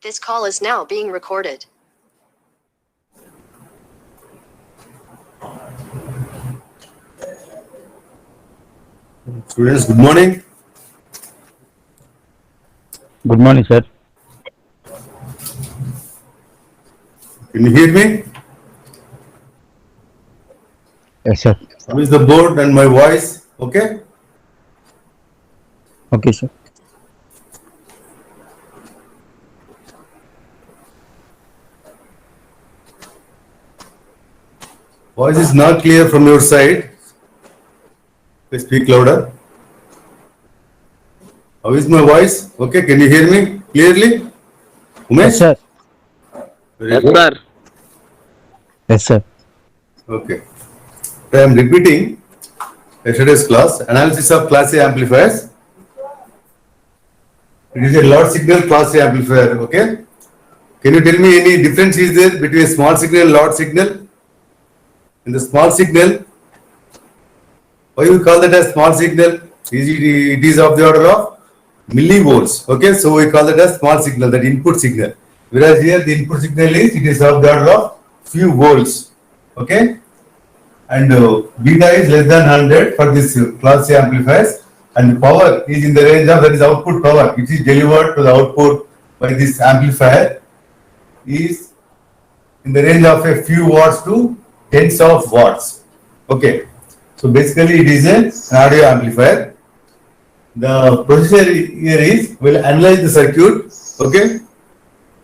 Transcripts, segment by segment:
This call is now being recorded. Students, good morning. Good morning, sir. Can you hear me? Yes, sir. How is the board and my voice? Okay? Okay, sir. Voice is not clear from your side. Please speak louder. How is my voice? Okay, can you hear me clearly? Umesh? Yes, sir. Very good. Yes, sir. Okay. I am repeating yesterday's class, analysis of class A amplifiers. It is a large signal class A amplifier, okay? Can you tell me any difference is there between small signal and large signal? In the small signal, why we call that as small signal? It is of the order of millivolts, okay? So we call that as small signal, that input signal. Whereas here the input signal is of the order of few volts, okay? And beta is less than 100 for this class A amplifiers, and power is in the range of, that is output power, which is delivered to the output by this amplifier, is in the range of a few watts to tens of watts. Okay, so basically it is an audio amplifier. The procedure here is, we'll analyze the circuit. Okay,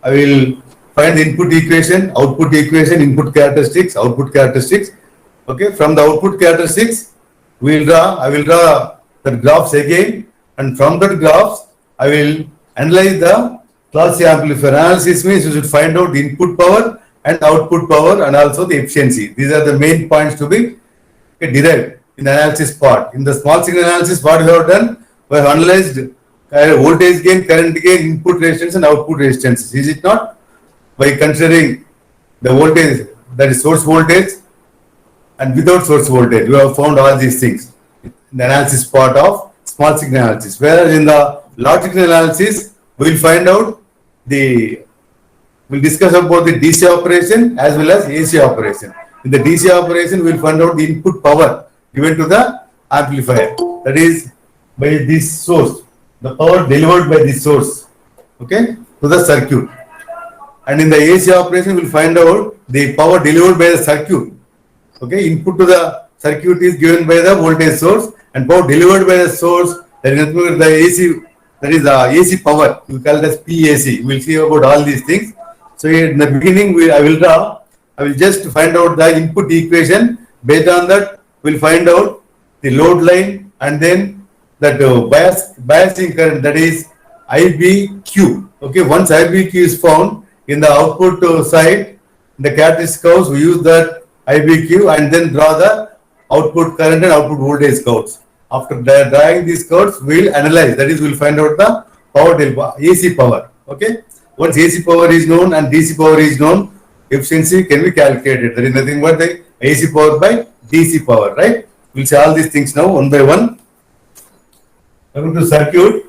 I will find the input equation, output equation, input characteristics, output characteristics. Okay, from the output characteristics, I will draw the graphs again, and from that graphs, I will analyze the class A amplifier. Analysis means you should find out the input power and output power and also the efficiency. These are the main points to be derived in the analysis part. In the small signal analysis, what we have done, we have analyzed voltage gain, current gain, input resistance and output resistance. Is it not? By considering the voltage, that is source voltage, and without source voltage, we have found all these things in the analysis part of small signal analysis. Whereas in the large signal analysis, we will find out we'll discuss about the DC operation as well as AC operation. In the DC operation, we'll find out the input power given to the amplifier. That is by this source, the power delivered by this source, okay, to the circuit. And in the AC operation, we'll find out the power delivered by the circuit. Okay, input to the circuit is given by the voltage source, and power delivered by the source, that is nothing but the AC, that is the AC power. We call it as PAC. We'll see about all these things. So in the beginning, I will just find out the input equation. Based on that, we'll find out the load line, and then that biasing current, that is IBQ. Okay, once IBQ is found in the output side, the characteristic curves, we use that IBQ and then draw the output current and output voltage curves. After drawing these curves, we'll analyze. That is, we'll find out the power AC power. Okay. Once AC power is known and DC power is known, efficiency can be calculated. There is nothing but the AC power by DC power, right? We'll see all these things now one by one. Coming to circuit,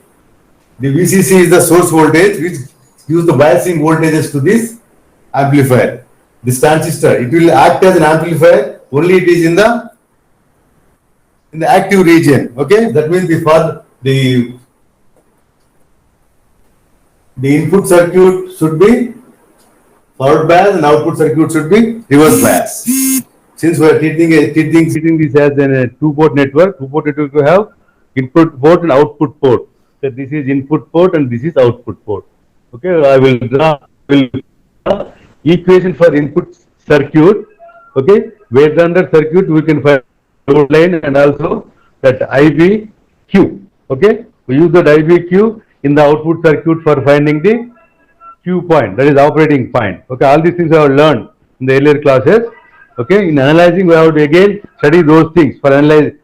the VCC is the source voltage which gives the biasing voltages to this amplifier. This transistor, it will act as an amplifier only it is in the active region. Okay, that means the input circuit should be forward bias and output circuit should be reverse bias. Since we are treating this as a two-port network, we have input port and output port. So this is input port and this is output port. Okay, I will draw equation for input circuit. Okay, based on that circuit, we can find load line and also that IBQ. Okay, we use that IBQ in the output circuit for finding the Q point, that is operating point. Okay, all these things I have learned in the earlier classes. Okay, in analyzing, we have to again study those things in the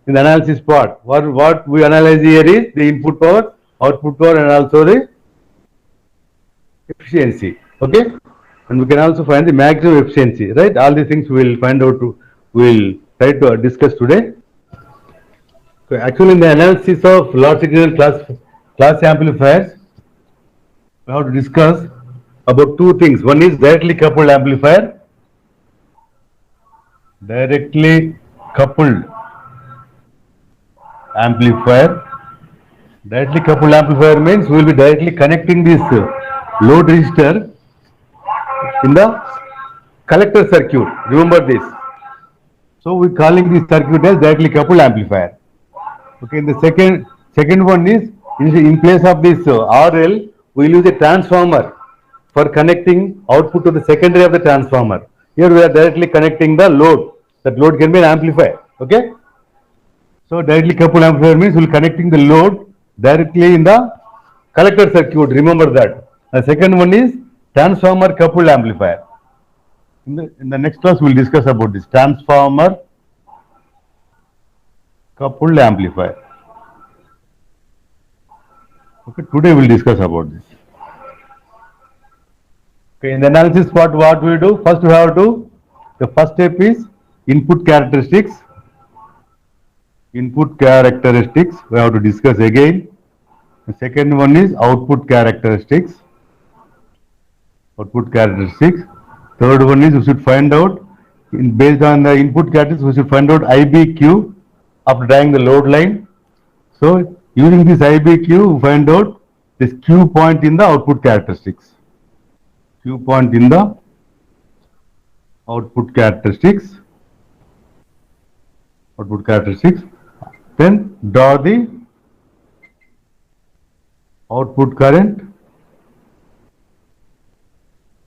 analysis part. What we analyze here is the input power, output power, and also the efficiency. Okay, and we can also find the maximum efficiency. Right, all these things we will find out. We'll try to discuss today. So actually, in the analysis of large signal class amplifiers, we have to discuss about two things. One is directly coupled amplifier. Directly coupled amplifier. Directly coupled amplifier means we will be directly connecting this load resistor in the collector circuit. Remember this. So we are calling this circuit as directly coupled amplifier. Okay. The second one is in place of this RL, we will use a transformer for connecting output to the secondary of the transformer. Here we are directly connecting the load. That load can be an amplifier. Okay. So directly coupled amplifier means we will connecting the load directly in the collector circuit. Remember that. The second one is transformer coupled amplifier. In the next class we will discuss about this transformer coupled amplifier. Okay, today we will discuss about this. Okay, in the analysis part, what we do? First we have to, the first step is input characteristics. Input characteristics we have to discuss again. The second one is output characteristics. Output characteristics. Third one is we should find out, based on the input characteristics, we should find out IBQ after drawing the load line. So using this IBQ, we find out this Q point in the output characteristics. Q point in the output characteristics. Output characteristics. Then draw the output current,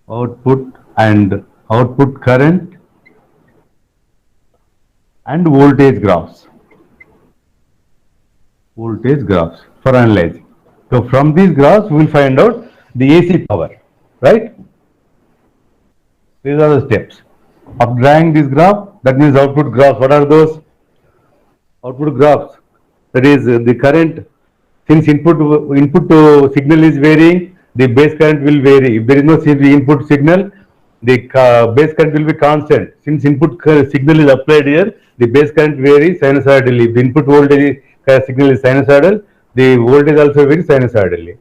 output current and voltage graphs. Voltage graphs for analyzing. So from these graphs we will find out the AC power, right? These are the steps. After drawing this graph, that means output graphs. What are those? Output graphs. That is the current. Since input to signal is varying, the base current will vary. If there is no input signal, the base current will be constant. Since input signal is applied here, the base current varies sinusoidally. If the input voltage signal is sinusoidal, the voltage also varies sinusoidally.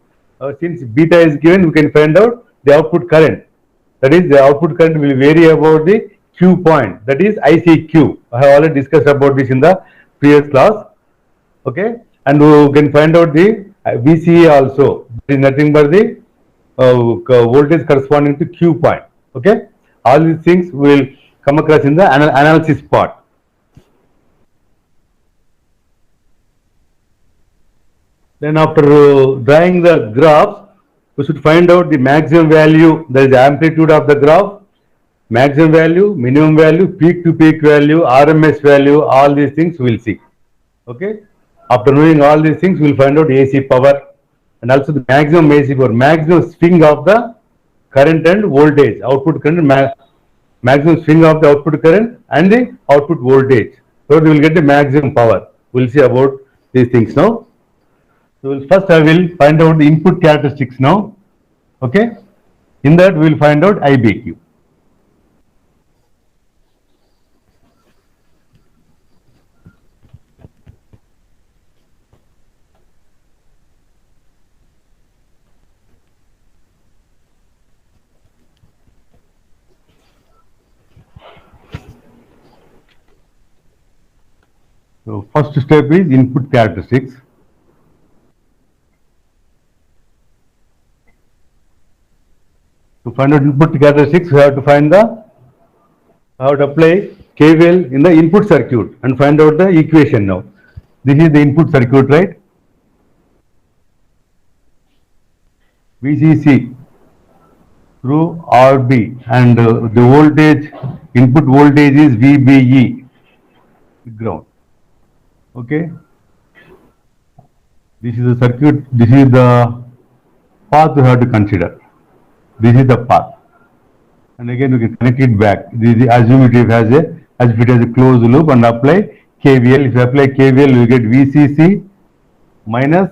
Since beta is given, we can find out the output current. That is, the output current will vary about the Q point. That is ICQ. I have already discussed about this in the previous class. Okay, and we can find out the VCA also. It is nothing but the voltage corresponding to Q point. Okay, all these things we will come across in the analysis part. Then after drawing the graph, we should find out the maximum value, that is the amplitude of the graph, maximum value, minimum value, peak to peak value, RMS value, all these things we will see. Okay. After knowing all these things, we will find out AC power and also the maximum AC power, maximum swing of the current and voltage, output current, maximum swing of the output current and the output voltage. So we will get the maximum power. We will see about these things now. So first I will find out the input characteristics now. Okay. In that we will find out IBQ. So first step is input characteristics. To find out input characteristics, we have to find how to apply KVL in the input circuit and find out the equation now. This is the input circuit, right? VCC through RB and the voltage, input voltage is VBE, ground. Okay. This is the circuit, this is the path we have to consider. This is the path. And again, we can connect it back. This is assume it has a closed loop and apply KVL. If you apply KVL, you get VCC minus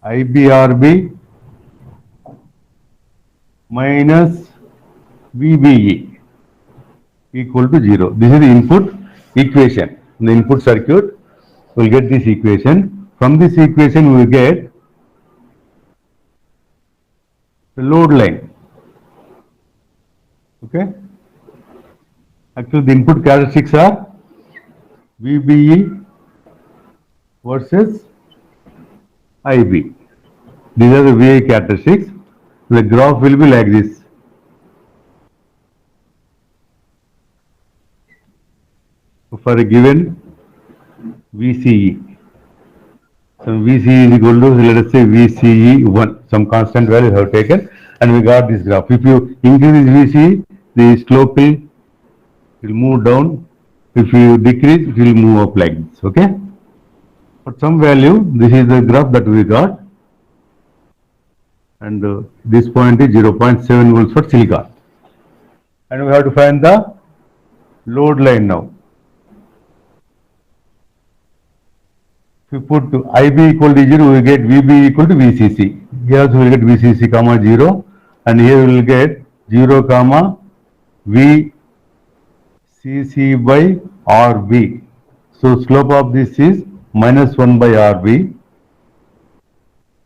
IBRB minus VBE equal to 0. This is the input equation. In the input circuit, we will get this equation. From this equation, we will get load line. Okay. Actually, the input characteristics are VBE versus IB. These are the VA characteristics. The graph will be like this. For a given VCE. So VCE is equal to, let us say, VCE 1, some constant value have taken, and we got this graph. If you increase VCE, the slope will move down. If you decrease, it will move up like this. Okay? For some value, this is the graph that we got, and this point is 0.7 volts for silicon. And we have to find the load line now. If you put IB equal to 0, we get VB equal to VCC. Here also we will get VCC comma 0, and here we will get 0 comma VCC by RB. So slope of this is minus 1 by RB.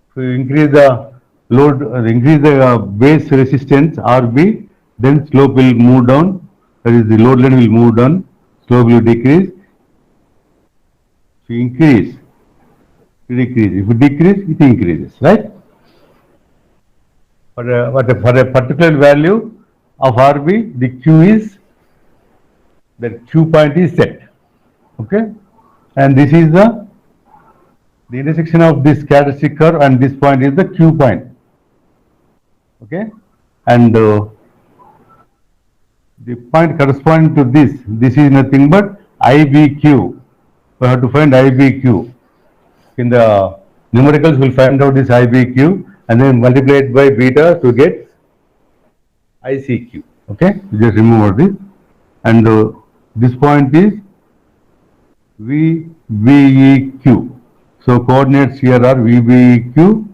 If you increase the load, increase the base resistance RB, then slope will move down. That is, the load line will move down. Slope will decrease. If you increase, it decreases. If you decrease, it increases, right? For a particular value of RB, the Q is, the Q point is set. Okay? And this is the intersection of this characteristic curve, and this point is the Q point. Okay? And the point corresponding to this is nothing but IBQ. We have to find IBQ. In the numericals, we'll find out this IBQ and then multiply it by beta to get ICQ. Okay? Just remember this. And this point is VBEQ. So coordinates here are VBEQ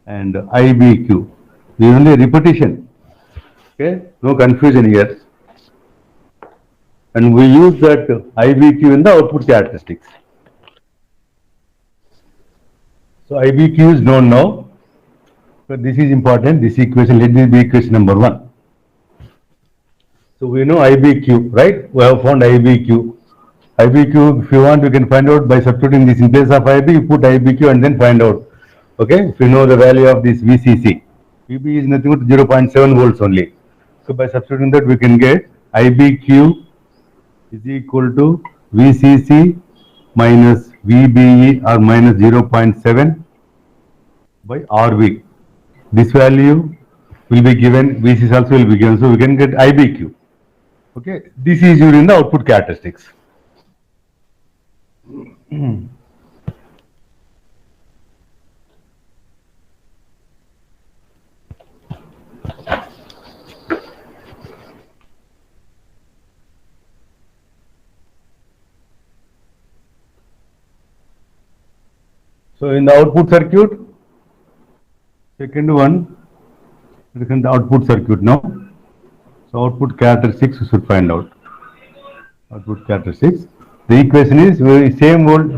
and IBQ. This is only a repetition. Okay? No confusion here. And we use that IBQ in the output characteristics. So IBQ is known now. So this is important. This equation, let this be equation number 1. So we know IBQ, right? We have found IBQ. IBQ, if you want, you can find out by substituting this in place of IB, you put IBQ and then find out. Okay? If you know the value of this VCC. VB is nothing but 0.7 volts only. So by substituting that, we can get IBQ is equal to VCC minus VBE or minus 0.7 by RB. This value will be given, VCC also will be given, so we can get IBQ. Okay, this is used in the output characteristics. So in the output circuit, second one, look in the output circuit now. So output characteristics we should find out. Output characteristics. The equation is same old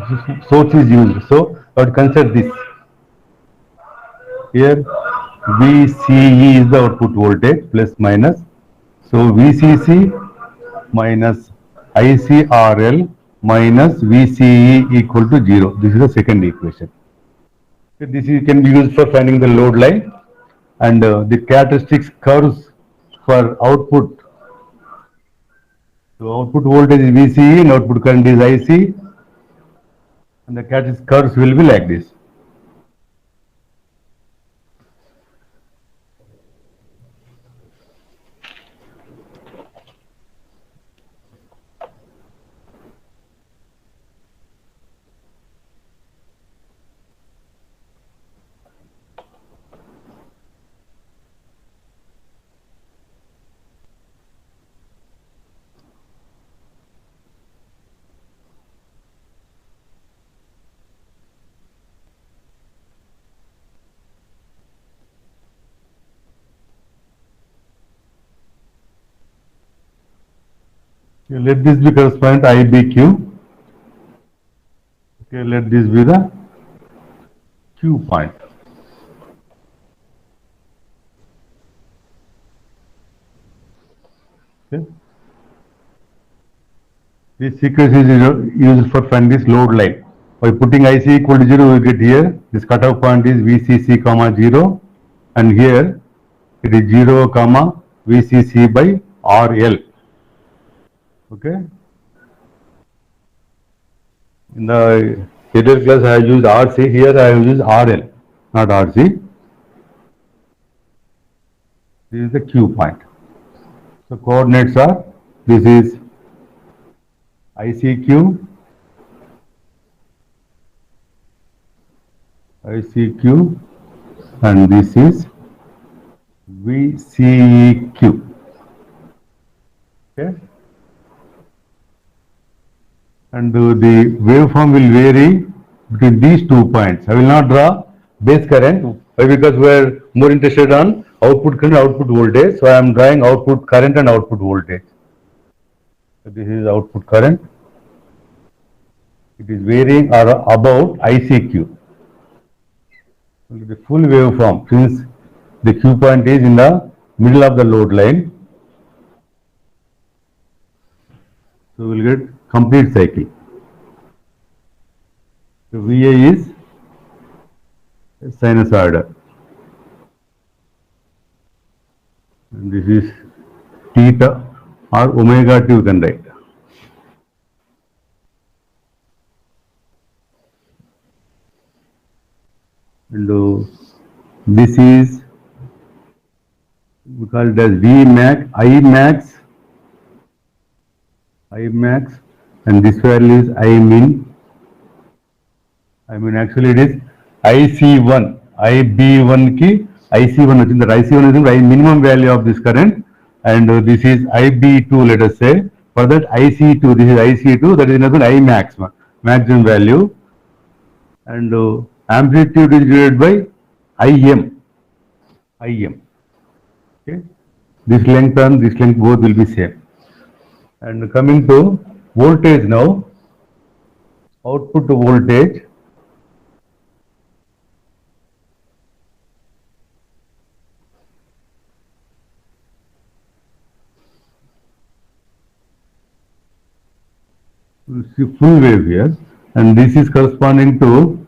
source is used. So I would consider this. Here VCE is the output voltage plus minus. So VCC minus ICRL minus VCE equal to 0. This is the second equation. So this can be used for finding the load line, and the characteristics curves for output. So output voltage is VCE and output current is IC, and the characteristics curves will be like this. Let this be corresponding to IBQ. Okay, let this be the Q point. Okay. This sequence is used for finding this load line. By putting IC equal to 0, we get here, this cutoff point is VCC comma 0, and here it is 0 comma VCC by RL. Okay. In the earlier class I have used RC, here I have used RL, not RC. This is the Q point. So coordinates are, this is ICQ, and this is VCQ. Okay. And the waveform will vary between these 2 points. I will not draw base current. Why? Because we are more interested on output current, output voltage. So I am drawing output current and output voltage. So this is output current. It is varying about ICQ. The full waveform, since the Q point is in the middle of the load line, so we will get complete cycle. So VA is sinusoidal, and this is theta or omega t, you can write. And this is, we call it as Vmax, Imax, and this value is Imin. Actually it is IC1, IB1 ki IC1, the IC1 is the minimum value of this current, and this is IB2, let us say. For that IC2, this is IC2, that is another Imax, maximum value, and amplitude is divided by IM. Okay. This length and this length both will be same. And coming to voltage now, output voltage. You see full wave here, and this is corresponding to,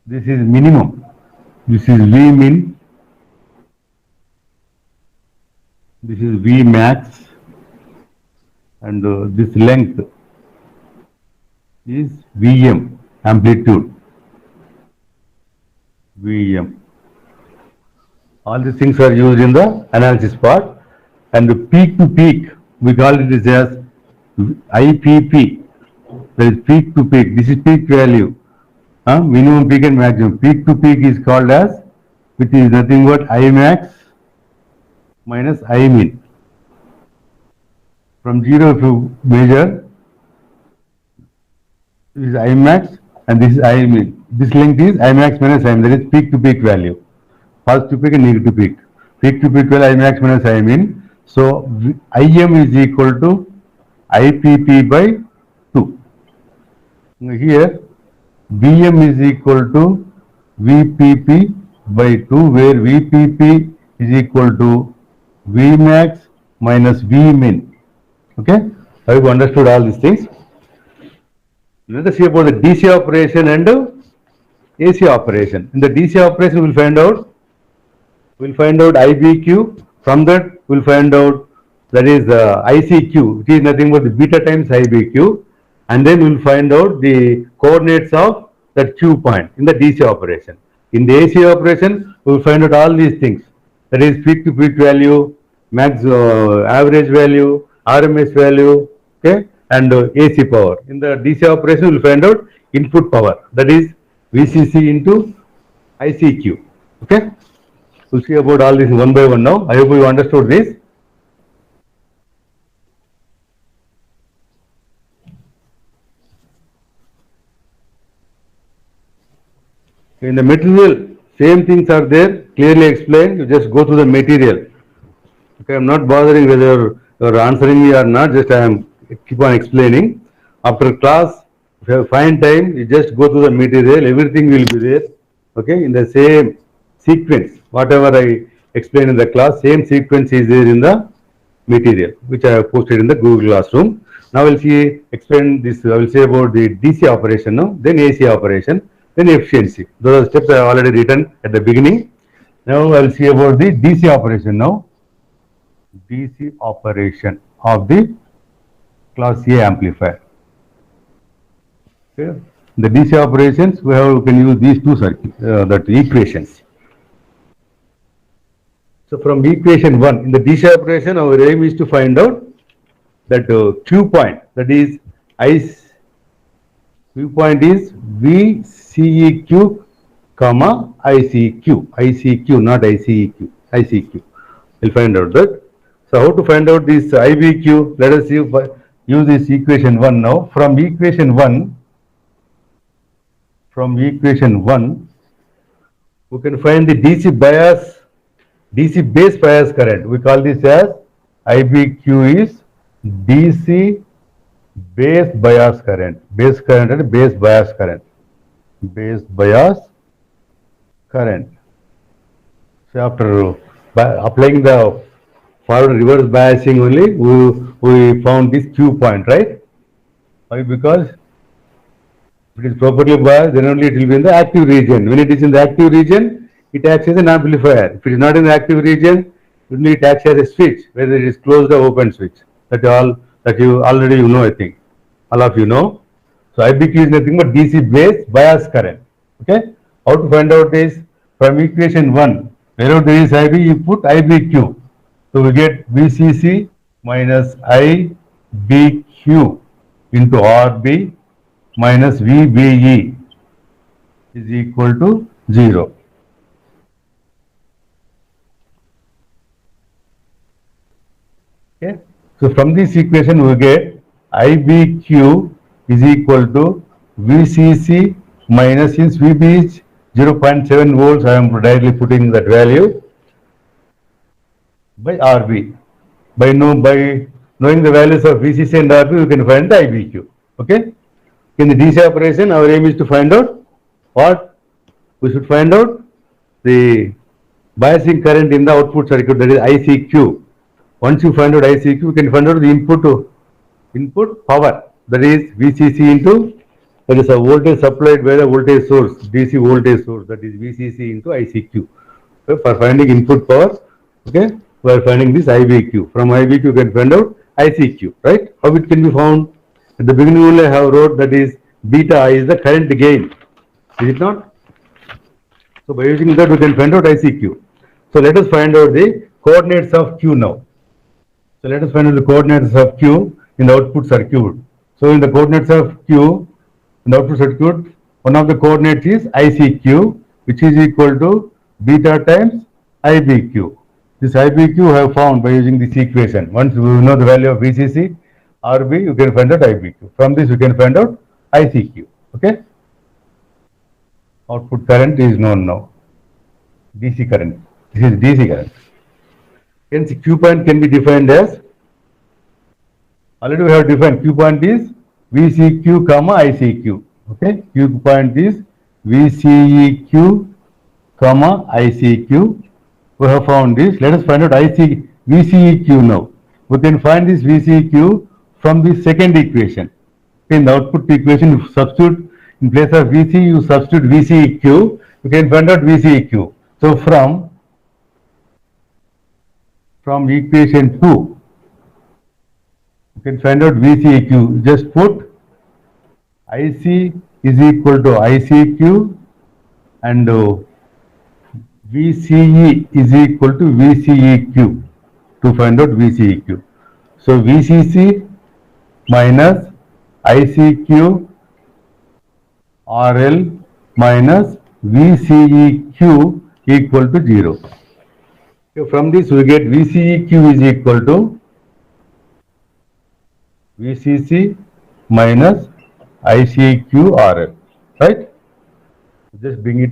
this is minimum, this is V min, this is V max, and this length is Vm, amplitude, Vm. All these things are used in the analysis part, and the peak to peak, we call it as IPP, that is peak to peak, this is peak value. Minimum peak and maximum. Peak to peak is called as, which is nothing but Imax minus Imin. From 0 if you measure, this is Imax and this is Imin. This length is Imax minus Imin, that is peak to peak value. Positive peak and negative peak. Peak to peak value Imax minus Imin. So Im is equal to IPP by 2. Here Vm is equal to Vpp by 2, where Vpp is equal to Vmax minus Vmin. Okay? I have understood all these things. Let us see about the DC operation and AC operation. In the DC operation, we will find out IBQ. From that, we will find out, that is ICQ, which is nothing but the beta times IBQ. And then we will find out the coordinates of that Q point in the DC operation. In the AC operation, we will find out all these things. That is peak to peak value, max average value, RMS value, okay, and AC power. In the DC operation, we will find out input power. That is VCC into ICQ. Okay. We'll see about all this one by one now. I hope you understood this. In the material, same things are there, clearly explained. You just go through the material. Okay, I am not bothering whether you are answering me or not, just I am keep on explaining. After class, if you have find time, you just go through the material, everything will be there. Okay, in the same sequence, whatever I explained in the class, same sequence is there in the material, which I have posted in the Google Classroom. Now we'll see, explain this, I will say about the DC operation now, then AC operation, then efficiency. Those are steps I have already written at the beginning. Now I will see about the DC operation now. DC operation of the class A amplifier. Okay. The DC operations, we can use these two that equations. So from equation 1, in the DC operation, our aim is to find out that Q point, that is Q point is VCEQ, comma ICQ, not ICEQ, ICQ. We'll find out that. So how to find out this IBQ? Let us use this equation 1 now. From equation 1, we can find the DC base bias current. We call this as IBQ is DC base bias current. Base current and base bias current. Base bias current. So after applying the forward reverse biasing only, we found this Q point, right? Why? Because if it is properly biased, then only it will be in the active region. When it is in the active region, it acts as an amplifier. If it is not in the active region, only it acts as a switch, whether it is closed or open switch. That you already know, I think. All of you know. So IBQ is nothing but DC base bias current. Okay? How to find out this? From equation 1, wherever there is IB, you put IBQ. So we get VCC minus IBQ into RB minus VBE is equal to 0. Okay. So from this equation we get IBQ is equal to VCC minus, since VB is 0.7 volts, I am directly putting that value, by RB. By knowing the values of VCC and RB, we can find the IBQ. Okay. In the DC operation, our aim is to find out what? We should find out the biasing current in the output circuit, that is ICQ. Once you find out ICQ, you can find out the input power, that is VCC into, that is a voltage supplied by the voltage source, DC voltage source, that is VCC into ICQ. So for finding input power, okay, we are finding this IBQ. From IBQ, you can find out ICQ, right? How it can be found? At the beginning only I have wrote, that is beta I is the current gain. Is it not? So by using that we can find out ICQ. So let us find out the coordinates of Q now. So let us find out the coordinates of Q in the output circuit. So in the coordinates of Q in the output circuit, one of the coordinates is ICQ, which is equal to beta times IBQ. This IBQ I have found by using this equation. Once we know the value of VCC, RB, you can find out IBQ. From this, you can find out ICQ. Okay? Output current is known now. DC current. This is DC current. Hence, Q point can be defined as, already we have defined Q point is VCQ, comma ICQ. Okay? Q point is VCEQ, comma ICQ. We have found this. Let us find out VCEQ now. We can find this VCEQ from the second equation. In the output equation, you substitute in place of VC, you substitute VCEQ, you can find out VCEQ. So from equation 2, you can find out VCEQ. Just put IC is equal to ICQ and VCE is equal to VCEQ to find out VCEQ. So VCC minus ICQ RL minus VCEQ equal to 0. So from this we get VCEQ is equal to VCC minus ICQ RL, right? Just bring it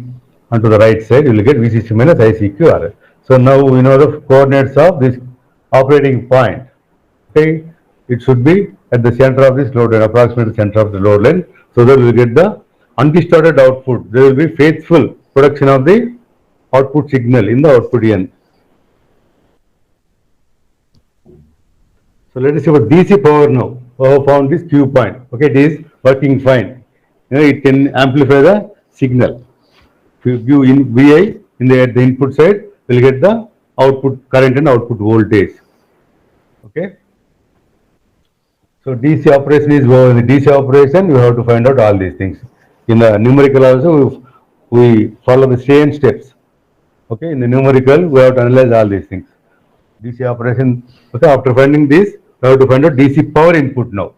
onto the right side, you will get VCC minus ICQ RL. So now we know the coordinates of this operating point. Okay, it should be at the center of this load line, approximately the center of the load line, so that we will get the undistorted output. There will be faithful production of the output signal in the output end. So let us see about DC power now. We have found this Q point. Okay, it is working fine. It can amplify the signal. If you give in VI at the input side, we will get the output current and output voltage. Okay. So DC operation is over. The DC operation, we have to find out all these things. In the numerical also, we follow the same steps. Okay, in the numerical, we have to analyze all these things. DC operation, okay, after finding this, we have to find out DC power input now.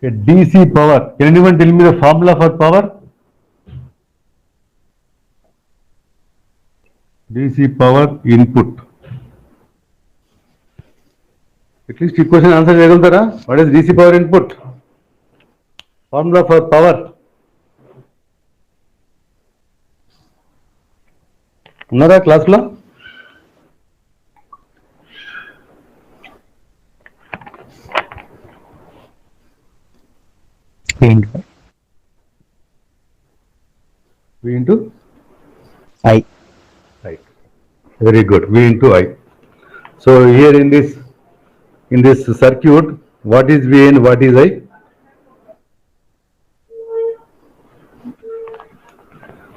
Okay, DC power, can anyone tell me the formula for power? DC power input. At least equation answer cheyagultara. What is DC power input? Formula for power. Unnara class lo? V into I. Right. Very good. V into I. So here in this circuit, what is V and what is I?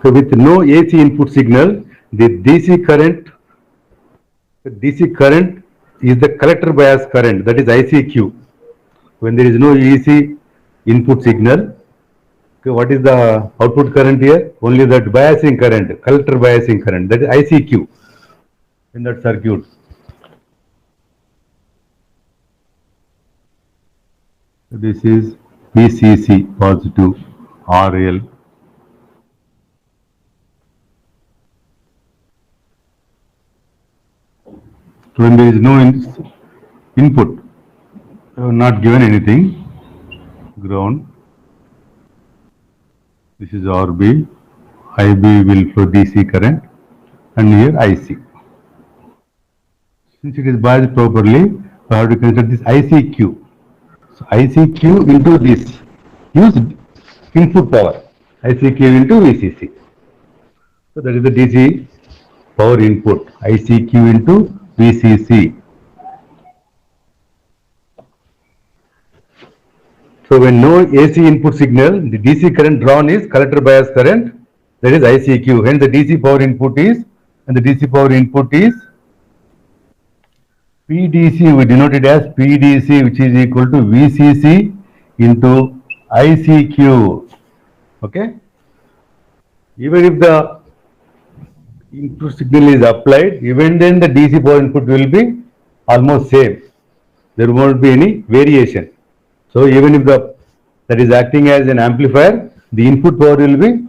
So with no AC input signal, the DC current is the collector bias current, that is ICQ. When there is no AC input signal, okay, what is the output current here? Only that biasing current, collector biasing current, that is ICQ in that circuit. This is VCC, positive, RL. When there is no input, not given anything, ground. This is RB, IB will flow DC current, and here IC. Since it is biased properly, we have to consider this ICQ. So ICQ into this, use input power, ICQ into VCC. So that is the DC power input, ICQ into VCC. So when no AC input signal, the DC current drawn is collector bias current, that is ICQ. Hence the DC power input is, PDC, we denote it as PDC, which is equal to VCC into ICQ. Okay. Even if the input signal is applied, even then the DC power input will be almost same. There won't be any variation. So even if that is acting as an amplifier, the input power will be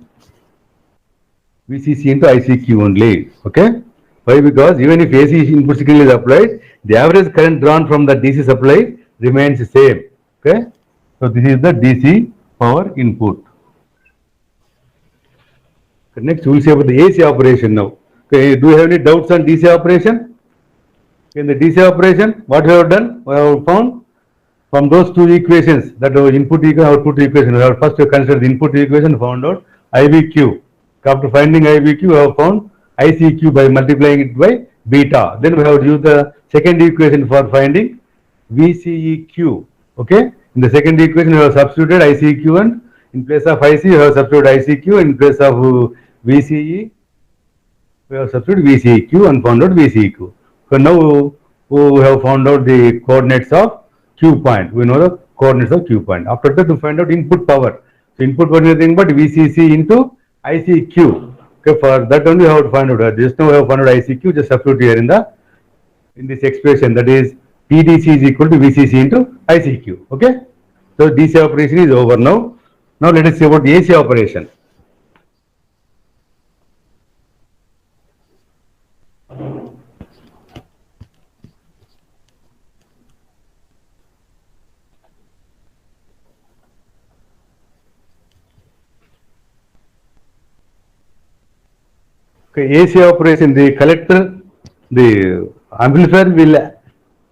VCC into ICQ only. Okay. Why? Because even if AC input signal is applied, the average current drawn from the DC supply remains same. Okay. So this is the DC power input. Okay, next we will see about the AC operation now. Okay, do you have any doubts on DC operation? In the DC operation, what we have done? We have found from those two equations, that input equation, output equation. We have first considered the input equation, found out IVQ. After finding IVQ, we have found ICQ by multiplying it by beta. Then we have used the second equation for finding VCEQ. Okay. In the second equation, we have substituted ICQ, and in place of IC, we have substituted ICQ. In place of VCE, we have substituted VCEQ and found out VCEQ. So now we have found out the coordinates of Q point. We know the coordinates of Q point. After that, to find out input power. So input power is nothing but VCC into ICQ. Okay, for that only we have to find out. Just now we have found out ICQ. Just substitute here in this expression, that is PDC is equal to VCC into ICQ. Okay. So DC operation is over now. Now let us see about the AC operation. Okay, AC operation, the collector, the amplifier will,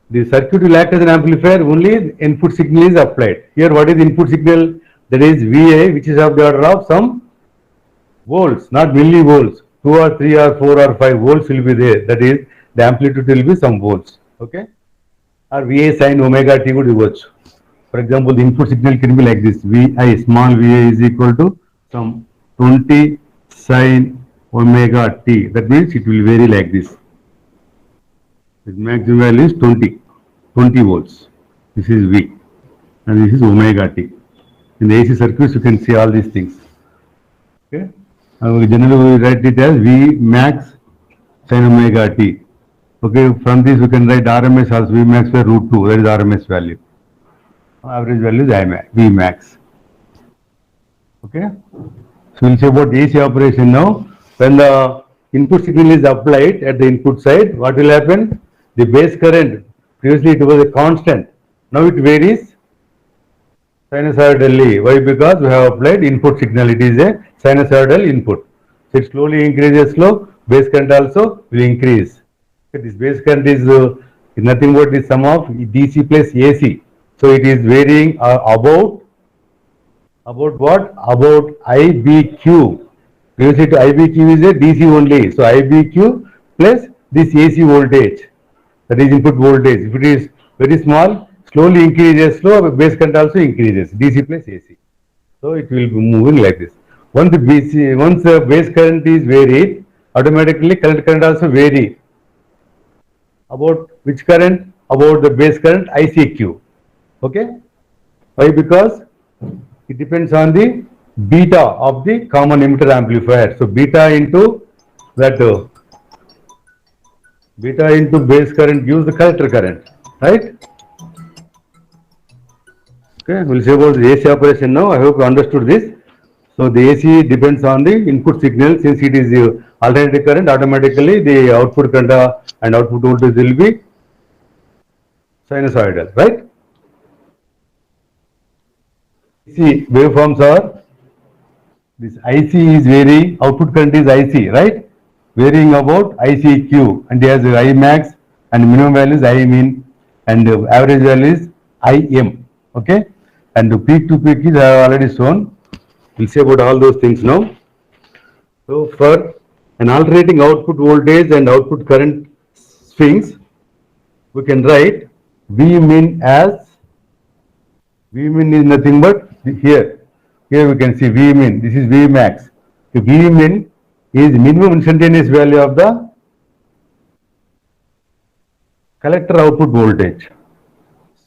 the circuit will act as an amplifier only input signal is applied. Here what is input signal? that is VA, which is of the order of some volts, not millivolts. 2 or 3 or 4 or 5 volts will be there. That is, the amplitude will be some volts. Okay? Or VA sin omega t would be watch. For example, the input signal can be like this. VI, small VA is equal to some 20 sin omega t. That means it will vary like this. The maximum value is 20 volts. This is V. And this is omega t. In the AC circuits, you can see all these things. Okay? Generally, we write it as V max sin omega t. Okay, from this we can write RMS as V max by root 2, that is RMS value. Average value is V max. Okay, so we'll say about AC operation now. When the input signal is applied at the input side, what will happen? The base current, previously it was a constant, now it varies sinusoidally. Why? Because we have applied input signal, it is a sinusoidal input. So it slowly increases slow, base current also will increase. This base current is nothing but the sum of DC plus AC. So it is varying about what? About IBQ. Previously to IBQ is a DC only. So IBQ plus this AC voltage, that is input voltage. If it is very small, slowly increases slow, base current also increases, DC plus AC. So it will be moving like this. Once the base current is varied, automatically current also vary. About which current? About the base current ICQ. Okay? Why? Because it depends on the beta of the common emitter amplifier. So beta into that beta into base current gives the collector current, right? Okay, we'll say about the AC operation now. I hope you understood this. So the AC depends on the input signal. Since it is alternating current, automatically the output current and output voltage will be sinusoidal, right? AC waveforms are, this IC is varying, output current is IC, right? Varying about ICQ, and it has I max and minimum value is I min, and average value is IM. Okay, and the peak to peak is I have already shown. We'll say about all those things now. So for an alternating output voltage and output current swings, we can write V min as, V min is nothing but here we can see V min, this is V max. So V min is minimum instantaneous value of the collector output voltage.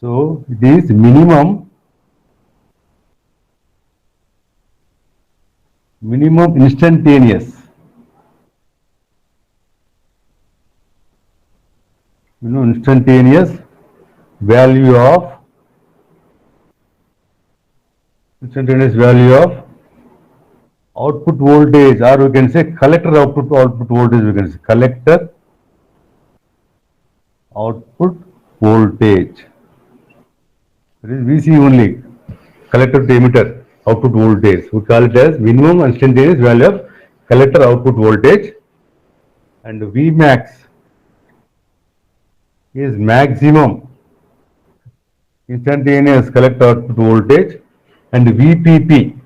So it is minimum instantaneous instantaneous value of output voltage, or we can say collector output voltage. We can say collector output voltage. It is VC only, collector to emitter output voltage. We call it as minimum instantaneous value of collector output voltage, and V max is maximum instantaneous collector output voltage, and VPP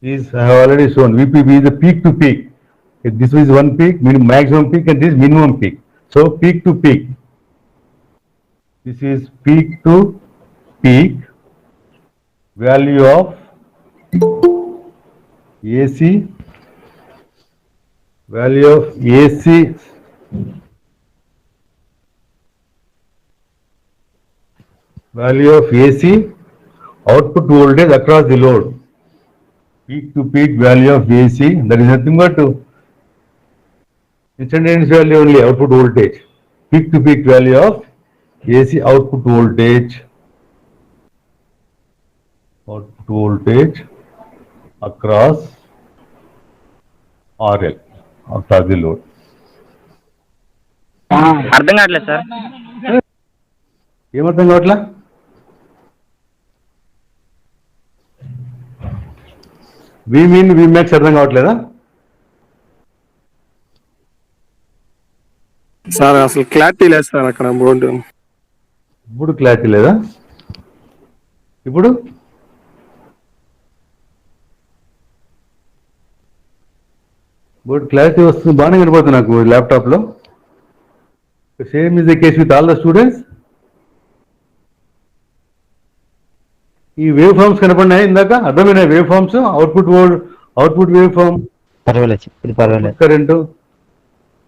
is, I have already shown, VPP is the peak to peak. This is one peak, maximum peak, and this is minimum peak. So peak to peak, this is peak to peak value of AC, value of AC output voltage across the load. Peak to peak value of AC, that is nothing but instantaneous value only, output voltage. Peak to peak value of AC output voltage across RL, across the load. అర్థం కావట్లేదు sir. ఏమర్థం కావట్లా? V min V max అర్థం కావట్లేదా? Sir అసలు clarity లేదు sir అక్కడ board. ఇప్పుడు క్లారిటీ లేదా? ఇప్పుడు బట్ క్లారిటీ వస్తుంది, బాగానే కనపడుతుంది నాకు ల్యాప్టాప్లో. Same is the case with all the students. ఈ వేవ్ ఫార్మ్స్ కనపడినాయి ఇందాక, అర్థమైన wave forms, output wave form, పర్వాలేదు, ఇప్పుడు పర్వాలేదు. కరెంటు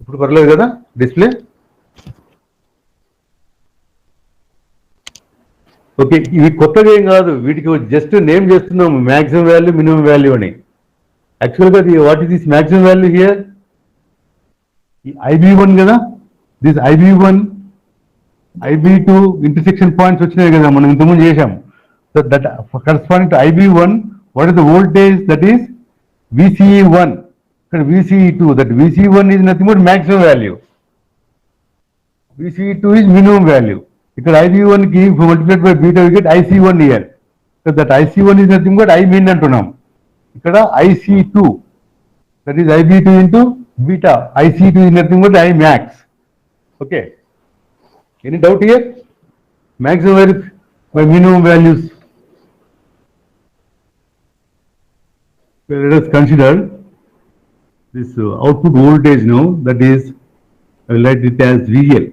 ఇప్పుడు పర్లేదు కదా డిస్ప్లే. ఓకే, ఇవి కొత్తగా ఏం కాదు, వీటికి జస్ట్ నేమ్ చేస్తున్నాము మ్యాక్సిమం వాల్యూ, మినిమం వాల్యూ అని. యాక్చువల్గా what is this maximum value here? IB1 కదా, this IB1, IB2 intersection points వచ్చినాయి కదా, మనం ఇంతకుముందు చేశాం. So that corresponding to IB1, what is the voltage? That is VCE1. ఇక్కడ VCE2, that VCE1 is nothing but maximum value. VCE2 is minimum value. ఇక్కడ IB1 కి multiplied by beta we get IC1 here. So that IC1 is nothing but I mean అంటున్నాం. ఇక్కడ IC2, that is IB2 into beta. IC2 is nothing but I max. Okay. Any doubt here? Maximum value by minimum values. Let us consider this output voltage now, that is, I will write it as VL,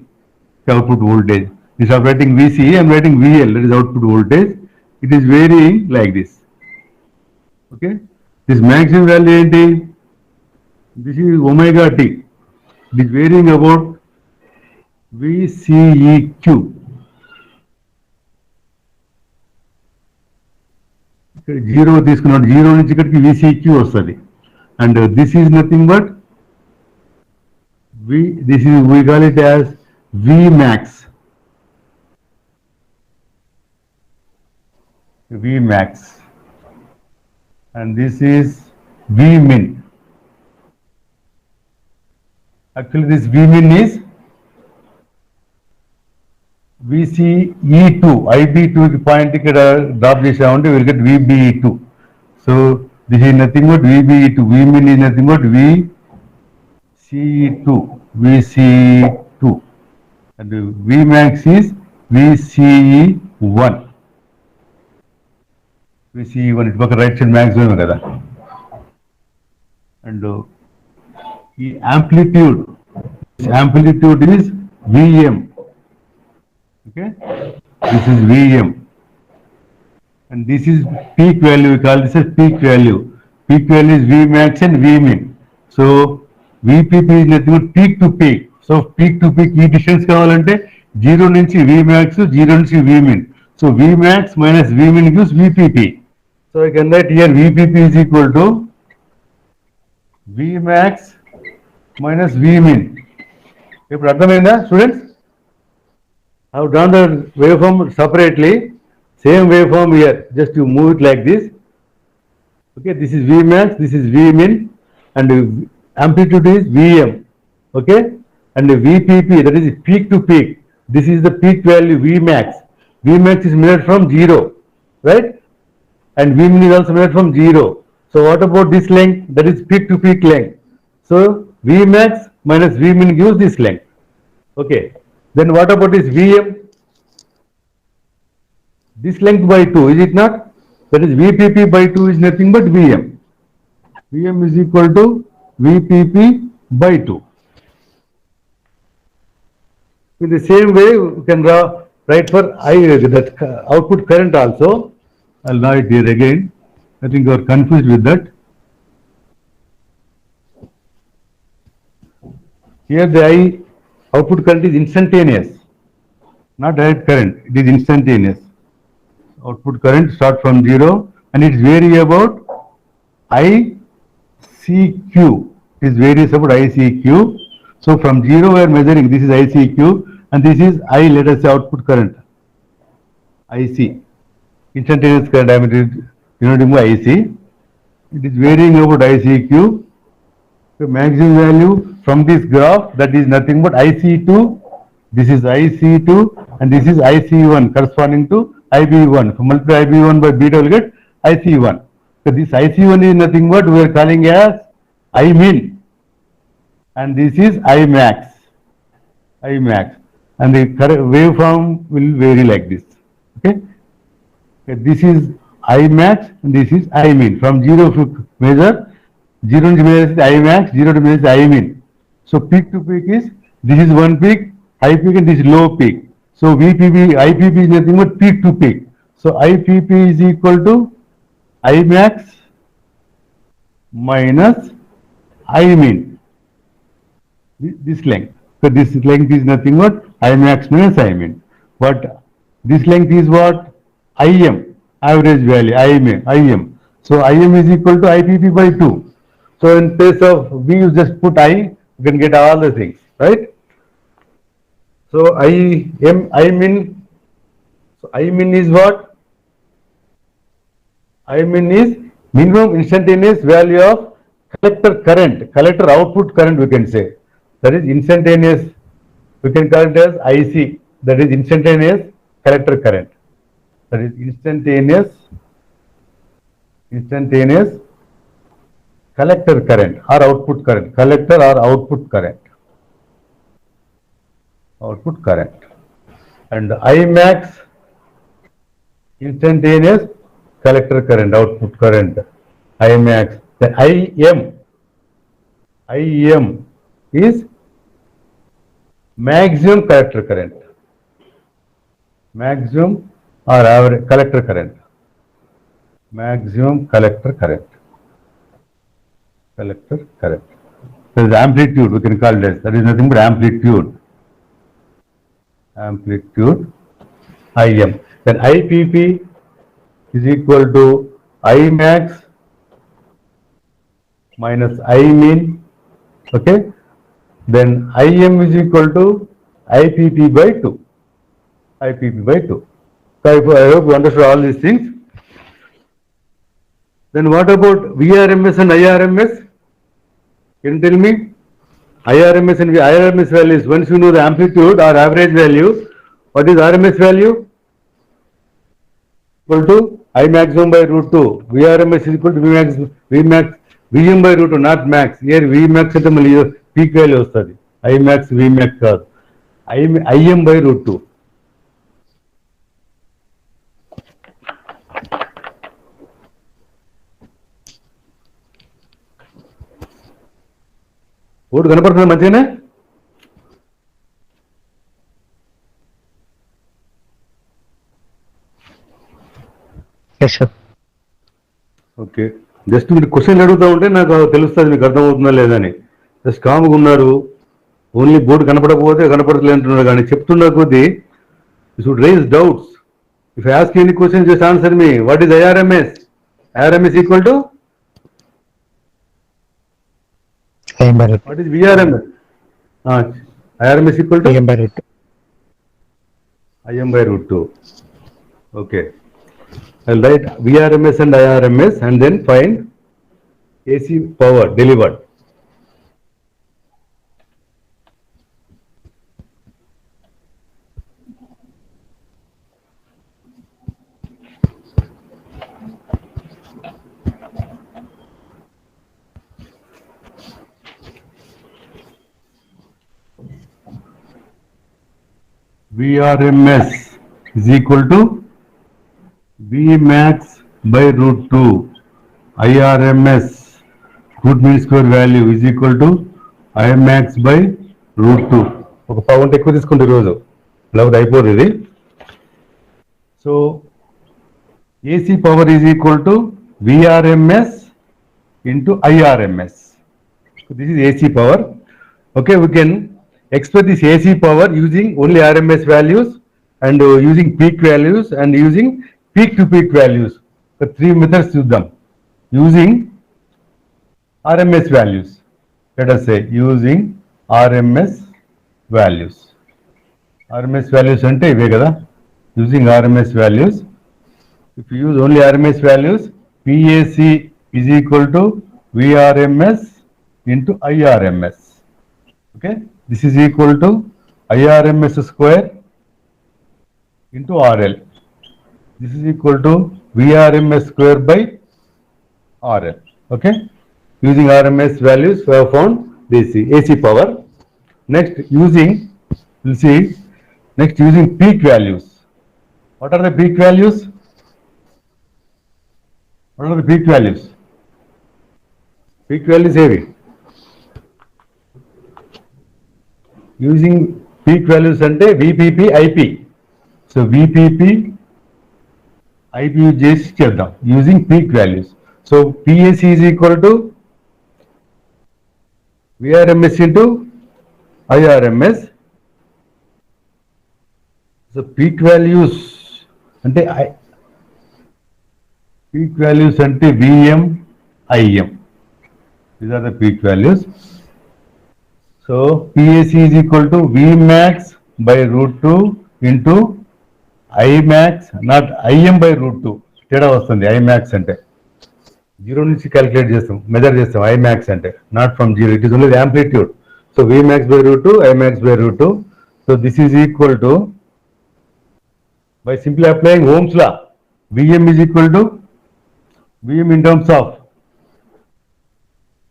output voltage. Instead of writing VC, I am writing VL, that is output voltage. It is varying like this. Okay. This maximum value enti? This is omega t. It is varying about VCEQ. Zero తీసుకున్నాడు, zero నుంచి ఇక్కడికి VCEQ వస్తుంది. And this is nothing but we call it as Vmax. Vmax. And this is Vmin. Actually this Vmin is VCE2, IB2 point ఇక్కడ drop చేసామంటే we'll get VBE2. So this is nothing but VBE2. Vmin is nothing but VCE2. And Vmax is VCE1. VCE1 ఇటు పక్క right side maximum కదా. And ఈ amplitude is Vm. Okay, this is Vm. And this is peak value, we call this as peak value. Peak value is Vmax and Vmin. So VPP is nothing but peak to peak. So peak to peak ఈ distance కావాలంటే 0 నుంచి Vmax, 0 నుంచి Vmin. So Vmax minus Vmin gives VPP. So I can write here VPP is equal to Vmax minus Vmin. ఇప్పుడు అర్థమైందా students? I have done the waveform separately. Same waveform here, just you move it like this. Okay, this is Vmax, this is Vmin, and amplitude is Vm. Okay, and VPP, that is peak to peak. This is the peak value Vmax. Vmax is measured from 0, right? And Vmin is also measured from 0. So what about this length? That is peak to peak length. So Vmax minus Vmin gives this length. Okay. Then what about this Vm? This length by 2, is it not? That is VPP by 2 is nothing but Vm. Vm is equal to VPP by 2. In the same way, we can write for that output current also. I'll write it here again. I think you are confused with that. Here the output current is instantaneous, not direct current. It is instantaneous. Output current start from 0 and it is vary about ICQ. It is varies about ICQ. So from 0 we are measuring, this is ICQ and this is let us say output current, IC. Instantaneous current, I mean denoting by IC. It is varying about ICQ. The maximum value from this graph, that is nothing but IC2. This is IC2 and this is IC1 corresponding to IB1. So multiply IB1 by beta will get IC1. So this IC1 is nothing but we are calling as Imin and this is Imax. And the waveform will vary like this. Okay. This is Imax and this is Imin. From 0 to measure, 0 to minus is I max, 0 to minus is I min. So peak to peak is, this is one peak, high peak and this is low peak. So VPP, IPP is nothing but peak to peak. So IPP is equal to I max minus I min. This length. So this length is nothing but I max minus I min. But this length is what? IM, average value, IM. So IM is equal to IPP by 2. So in place of V, you just put I, you can get all the things, right? So I min is what? I min is minimum instantaneous value of collector current, collector output current we can say. That is instantaneous, we can call it as IC, that is instantaneous collector current. That is instantaneous collector current or output current, collector or output current. And I max instantaneous collector current, output current, I max. Then IM is maximum collector current, maximum or average collector current, maximum collector current. There is amplitude, we can call this. That is nothing but amplitude. IM. Then IPP is equal to I max minus I min. Okay. Then IM is equal to IPP by 2. So I hope you understood all these things. Then what about VRMS and IRMS? Can you tell me? IRMS and IRMS values, once you know the amplitude or average value, what is RMS value? Equal to I maximum by root 2. VRMS is equal to VM by root 2, not max. Here V max at peak value study. I max, V max కాదు. IM by root 2. Board కనపడుతుంది మంచిగానే? Yes sir. Okay, just మీరు question అడుగుతూ ఉంటే నాకు తెలుస్తుంది మీకు అర్థమవుతుందా లేదని. జస్ట్ కామ్గా ఉన్నారు, ఓన్లీ బోర్డు కనపడకపోతే కనపడట్లేదు అంటున్నారు, కానీ చెప్తున్న కొద్దీ you should raise doubts. If ask any question just answer me. What is IRMS? IRMS equal to what is VRMS? IRMS equal to IM by root 2. IM by root 2. Okay. I'll write VRMS and IRMS and then find AC power delivered. VRMS is equal to V max by root 2. IRMS, root mean square value, is equal to I max by root 2. ఒక పావుంట ఎక్కువ తీసుకుంటే రోజు లేకపోతే అయిపోదు ఇది. So AC power is equal to VRMS into IRMS. So this is AC power. Okay, we can express this AC power using only RMS values and using peak values and using peak to peak values. The three methods చూద్దాం. Using RMS values. Let us say using RMS values. RMS values అంటే ఇవే కదా. Using RMS values. If you use only RMS values, PAC is equal to VRMS into IRMS. Okay. This is equal to IRMS square into RL. This is equal to VRMS square by RL. Okay. Using RMS values, we have found this AC power. Next, we'll see, next using peak values. What are the peak values? Peak value is heavy. Using peak values ante VPP, IP. So VPP, IP చేసి చేద్దాం using peak values. So PAC is equal to VRMS into IRMS. So peak values ante peak values ante VM, IM. These are the peak values. So PAC is equal to Vmax by root 2 into Imax, not IM by root 2. తేడా వస్తుంది Imax అంటే 0 నుంచి calculate చేస్తాం, measure చేస్తాం Imax అంటే, not from 0, it is only the amplitude. So Vmax by root 2, Imax by root 2. So this is equal to, by simply applying Ohm's law, Vm is equal to Vm in terms of,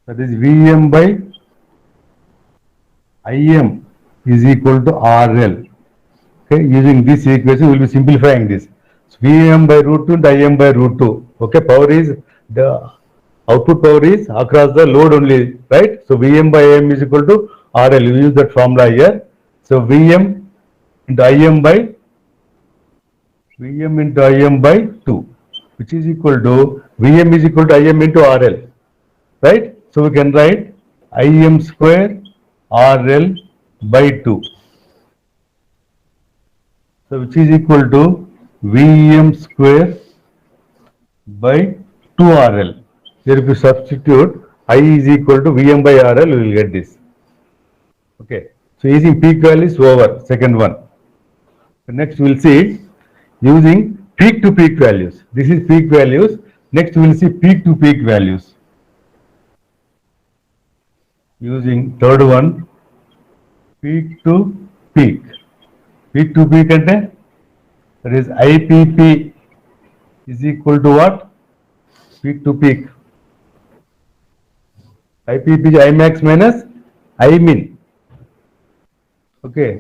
that is Vm by Im is equal to RL. Okay, using this equation, we will be simplifying this. So Vm by root 2 and Im by root 2. Okay, power is, the output power is across the load only, right? So Vm by Im is equal to RL. We use that formula here. So Vm into Im by 2, which is equal to Vm is equal to Im into RL, right? So we can write Im square RL by 2. So which is equal to Vm square by 2RL. Here if you substitute I is equal to Vm by RL, we will get this. Okay. So using peak values over, second one. So next we will see using peak to peak values. This is peak values. Next we will see peak to peak values. Using third one, peak to peak. Peak to peak ante, that is IPP is equal to what? Peak to peak. IPP is Imax minus Imin. Okay.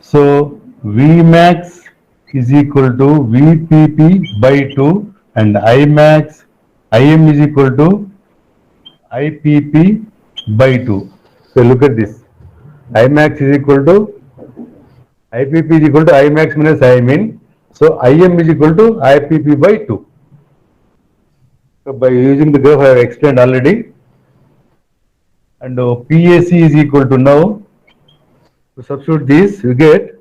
So Vmax is equal to VPP by 2 and Imax, Im is equal to IPP by 2. So look at this. Imax is equal to, IPP is equal to Imax minus Imin. So Im is equal to IPP by 2. So by using the graph I have explained already. And PAC is equal to, now to substitute this, you get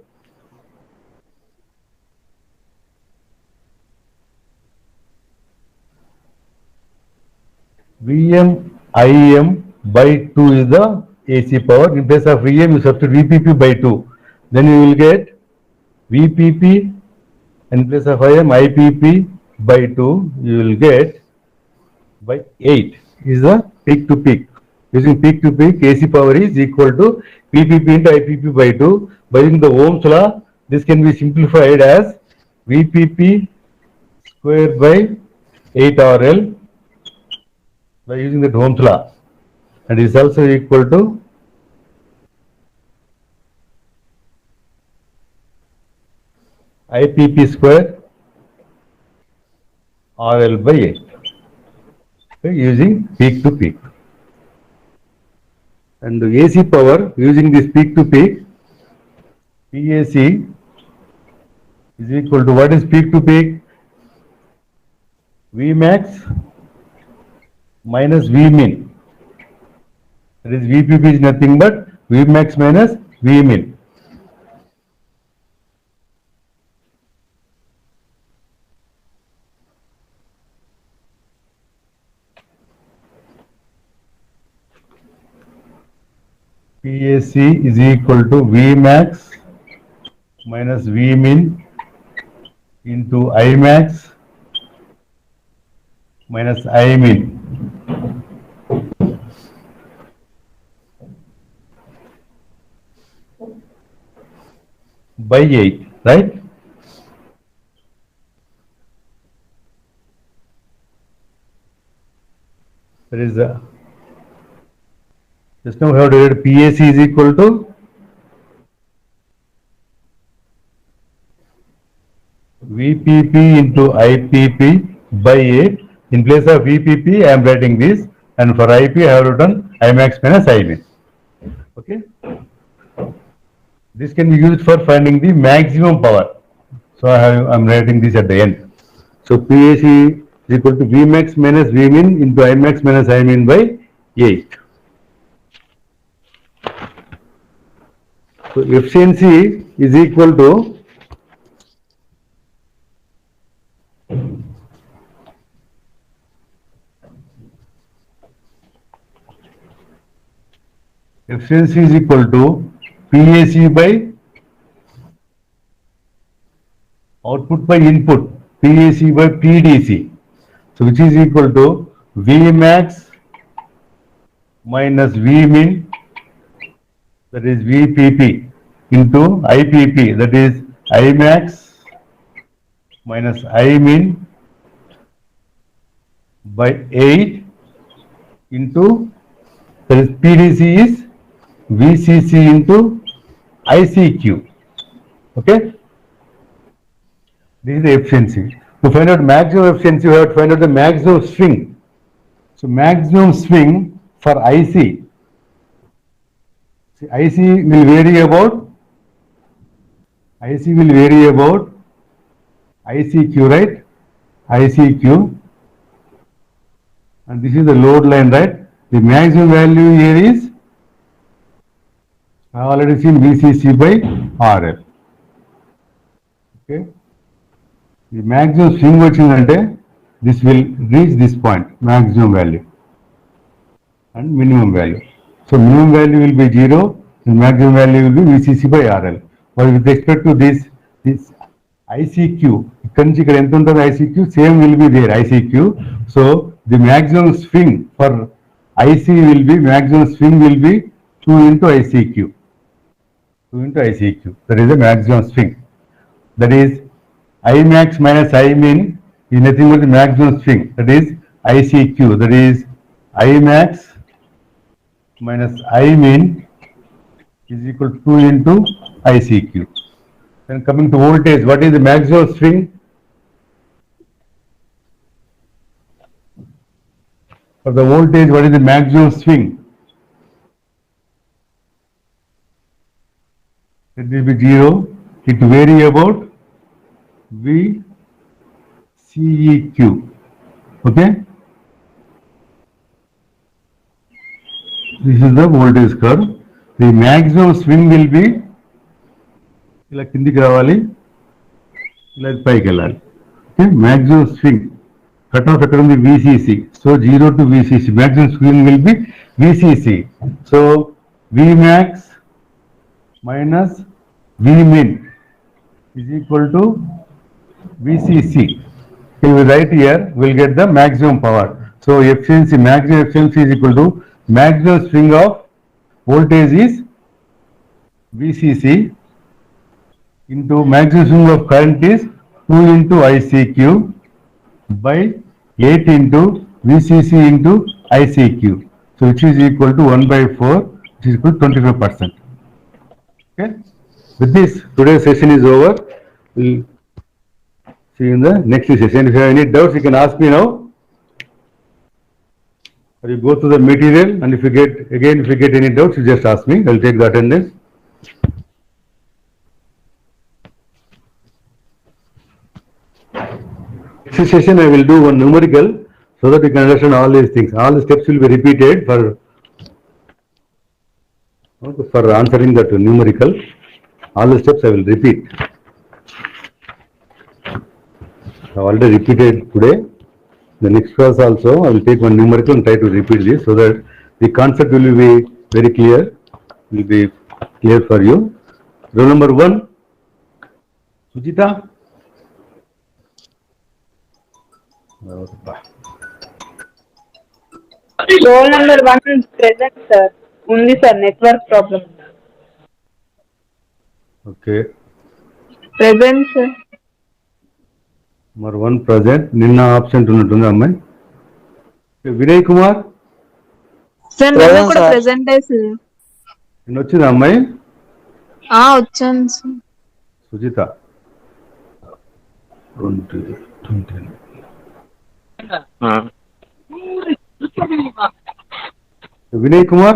Vm Im by 2 is the AC power. In place of Vm, you substitute VPP by 2. Then you will get VPP, in place of Im, IPP by 2, you will get by 8 is the peak to peak. Using peak to peak, AC power is equal to VPP into IPP by 2. By using the Ohm's law, this can be simplified as VPP square by 8RL by using the Ohm's law, and is also equal to IPP square RL by 8. Okay, using peak to peak. And the AC power using this peak to peak, PAC is equal to, what is peak to peak? Vmax minus Vmin. That is VPP is nothing but Vmax minus Vmin. PAC is equal to Vmax minus Vmin into Imax minus Imin. By 8, right? That is just now we have to get PAC is equal to VPP into IPP by 8. In place of VPP, I am writing this and for IP I have written I max minus I min. Okay. This can be used for finding the maximum power. So I'm writing this at the end. So PAC is equal to V max minus V min into I max minus I min by 8. So efficiency is equal to PAC by output by input, PAC by PDC. So which is equal to V max minus V min, that is VPP, into IPP, that is I max minus I min by 8 into, that is PDC is VCC into ICQ. Okay. This is the efficiency. To find out maximum efficiency, you have to find out the maximum swing. So maximum swing for IC. See, IC will vary about ICQ, right? ICQ. And this is the load line, right? The maximum value here is, I have already seen VCC by RL. Okay. The maximum swing vachindante, this will reach this point, maximum value and minimum value. So minimum value will be 0, and maximum value will be VCC by RL. But with respect to this ICQ, ICQ, same will be there, ICQ. So the maximum swing for IC will be, maximum swing will be 2 into ICQ. 2 into ICQ, that is the maximum swing. That is I max minus I min is nothing but the maximum swing, that is ICQ, that is I max minus I min is equal to 2 into ICQ. Then coming to voltage, what is the maximum swing? For the voltage, what is the maximum swing? It will be 0. It will vary about V CEQ. Okay. This is the voltage curve. The maximum swing will be ఇలా కిందికి రావాలి, ఇలా పైకి వెళ్ళాలి. Okay. Maximum swing. Cut off ఎక్కడ ఉంది? VCC. So 0 to VCC. Maximum swing will be VCC. So V max minus V min is equal to VCC. If we write here, we will get the maximum power. So efficiency, maximum efficiency is equal to maximum swing of voltage is VCC into maximum swing of current is 2 into ICQ by 8 into VCC into ICQ. So which is equal to 1 by 4, which is equal to 25%. Okay. With this, today's session is over. We'll see you in the next session. If you have any doubts, you can ask me now. Or you go through the material, and if you get any doubts, you just ask me. I'll take the attendance. Next session, I will do one numerical so that you can understand all these things. All the steps will be repeated for answering that numerical. All the steps I will repeat. I have already repeated today. The next class also, I will take one numerical and try to repeat this so that the concept will be very clear, will be clear for you. Roll number 1, Sujita. Roll number 1 is present, sir. Only sir, network problem. Okay. Present, sir. Number 1 present. నిన్న absent ఉన్నట్టుంది అమ్మాయి. Vinay Kumar. Sir నేను కూడా present sir. నిన్న వచ్చిందా అమ్మాయి? వచ్చాను sir. Sujitha. 20. Vinay Kumar,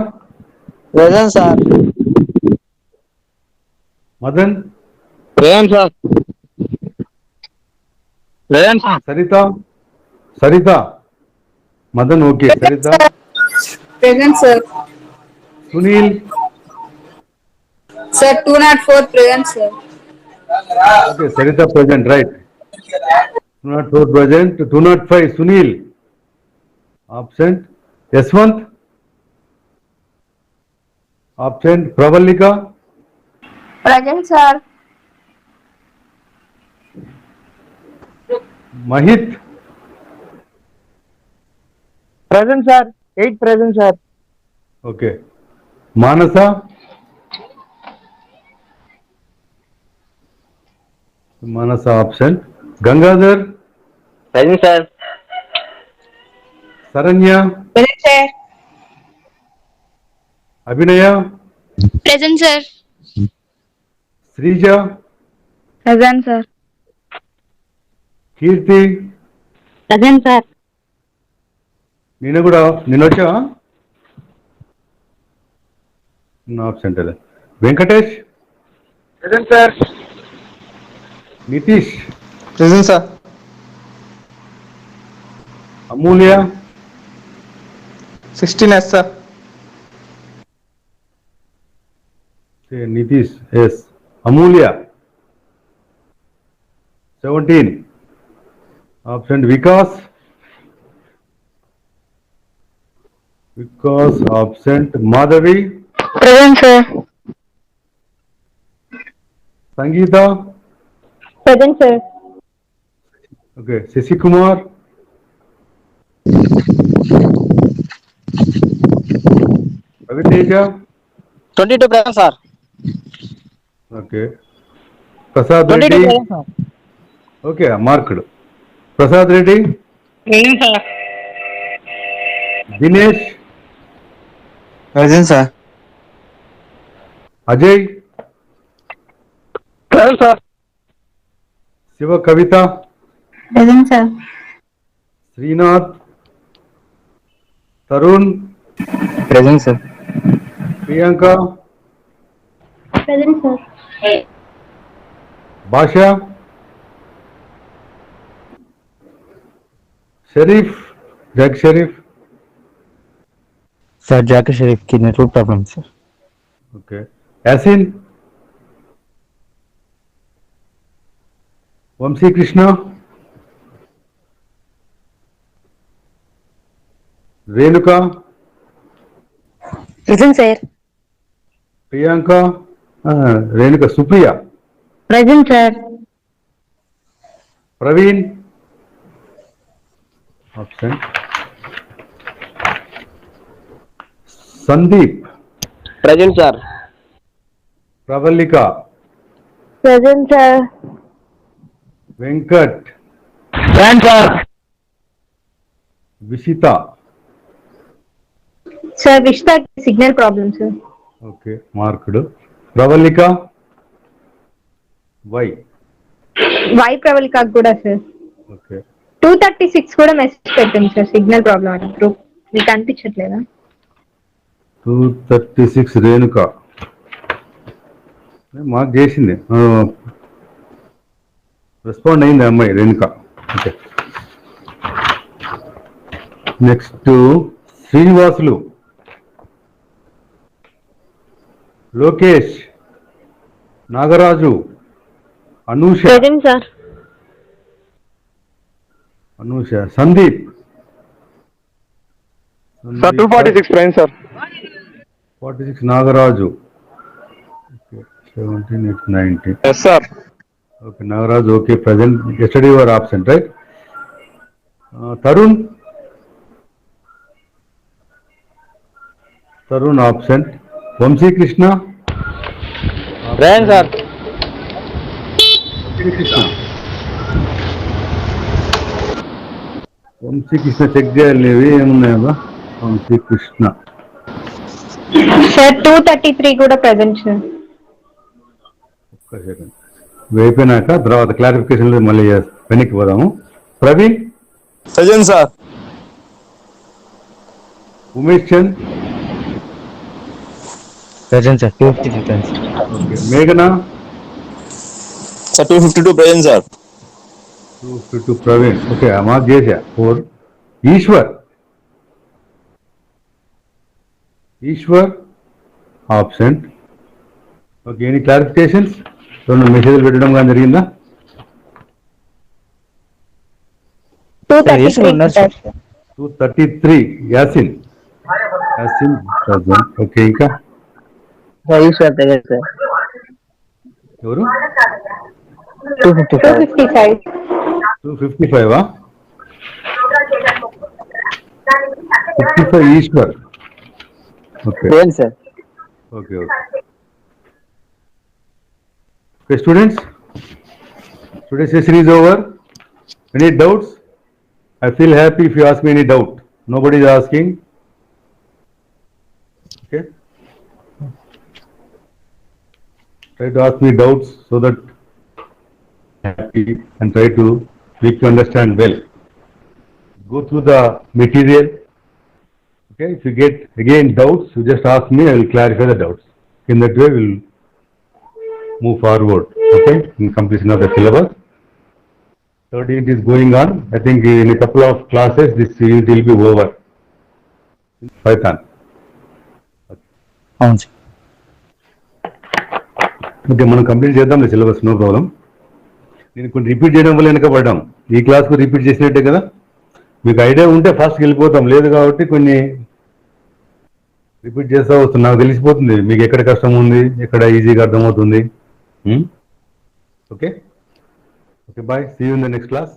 present sir. Madan, present sir. Present sir. Sarita, Madan, okay, Sarita, Present, sir. Sunil, Sir, 204 present, sir. okay, Sarita present, right? 204 present, 205, Sunil, absent, Yaswant, absent, Pravalika, Present, sir. Mahit, present sir. 8 present sir. okay, Manasa, absent, Gangadhar, present sir. Saranya, Present, sir. Abhinaya, Present, sir. Srija, Present, sir. Kirti, Present, sir. నిన్న వచ్చావా? absent అలే. Venkatesh, present sir. Nitish, present sir. Amulya, 16 yes sir. Nitish yes, Amulya 17, absent, Vikas absent, Madhavi, Present, sir. Sangeetha, Present, sir. Okay, Sasikumar, Raviteja, 22 present sir. Okay, Prasad 22 Reddy, present sir. Okay, మార్కుడు, Prasad Reddy, Present, sir. Dinesh, present sir. Ajay, present sir. Shiva Kavitha, Present, sir. Srinath, Tarun, present sir. Priyanka, Present, sir. Basha, Sharif, జగ్ Sharif, sir Zaki Sharif కి network problem sir. Okay, Yasin, Vamsikrishna, Renuka, Present, sir. Priyanka, Renuka, Supriya, Present, sir. Praveen, absent, Sandeep, present sir. Pravallika, Present, sir. Venkat, present sir. Vishitha, Sir, Vishta signal problem, sir. Okay, మార్కుడు, Pravallika, Y, Y Pravalika కూడా, sir. Okay, 236 కూడా message పెట్టింది, sir. Signal problem అని group మీకు అనిపించట్లేదా? 236 రేణుక మాకు చేసింది, respond అయింది ఆ అమ్మాయి Renuka. Okay, next Srinivasulu, Lokesh, Nagaraju, Anusha, Present, sir. Sandeep, sir 246 present sir. 46 Nagaraju, 17, 19, yes sir. Okay, Nagaraju, okay, present, yesterday your absent, right? Tarun absent, Vamsikrishna, present sir. Vamsikrishna check చేయాలి, ఇవి ఏమున్నాయా? వంశీకృష్ణ, సార్ 233 కూడా ప్రెసెంట్, సార్. ఒక్క సెకండ్, అయిపోయినాక తర్వాత క్లారిఫికేషన్ మళ్ళీ వెనక్కి పోదాము. Praveen, present sir. Umesh Chand, Present, sir. 253 friends. Okay. Meghna, Sir, 252 present, sir. 252 Praveen. Okay, mark చేసా 4. Ishwar absent. Okay, any clarifications? రెండు మెసేజ్లు పెట్టడం కానీ జరిగిందా? 233 ఉన్నారు, sir. 233 యాసిన్ present. Okay, ఇంకా ఈశ్వర్ present, sir. ఎవరు? 255. 255. 255 55 Eshwar. Okay. Present, sir. Okay, okay. Okay, students. Today's session is over. Any doubts? I feel happy if you ask me any doubt. Nobody is asking. Okay. Try to ask me doubts so that happy and try to make you understand well. Go through the material. Okay, if you get again doubts, you just ask me, I will clarify the doubts. In that way, we will move forward, okay, in completion of the syllabus. Third unit is going on. I think in a couple of classes, this unit will be over. Python. అవును sir. Okay, మనం complete చేద్దాం syllabus, no problem. నేను కొన్ని repeat చేయడం వల్ల వెనకబడ్డాం. ఈ క్లాస్కు repeat చేసినట్టే కదా. మీకు ఐడియా ఉంటే ఫాస్ట్కి వెళ్ళిపోతాం, లేదు కాబట్టి కొన్ని రిపీట్ చేస్తూ వస్తుంది. నాకు తెలిసిపోతుంది మీకు ఎక్కడ కష్టం ఉంది, ఎక్కడ ఈజీగా అర్థమవుతుంది. Okay, okay, bye, see you in the next class.